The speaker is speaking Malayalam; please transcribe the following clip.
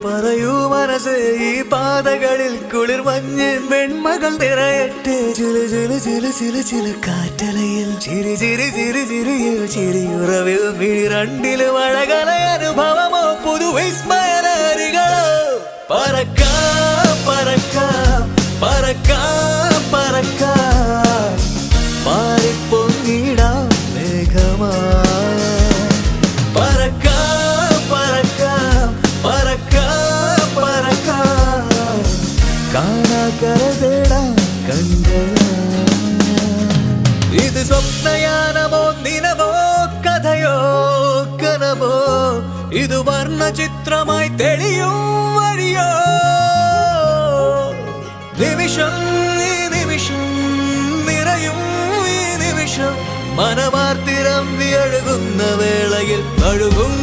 പറയൂ മനസ്സേ ഈ പാതകളിൽ കുളിർ മഞ്ഞിൻ വെൺമകൾ നിറയട്ടെ ചില ചില ചില ചില ചില കാറ്റലയിൽ ചിരി ചിരി ചിരി ചിരിയിൽ ചിരിയുറവിൽ രണ്ടിലും അഴകല അനുഭവമോ പുതുവിസ്മയലരികളോ പറക്കാം പറക്കാം പറക്കാം പറക്കാം പാറിപ്പൊങ്ങിടാം മേഘമാ ഇത് സ്വപ്നയാനമോ നിലവോ കഥയോ കനവോ ഇത് വർണ്ണചിത്രമായി തെളിയും വഴിയോ നിമിഷം ഈ നിമിഷം നിറയും ഈ നിമിഷം മനമാർത്തിരം വിയഴുകുന്ന വേളയിൽ അഴുകും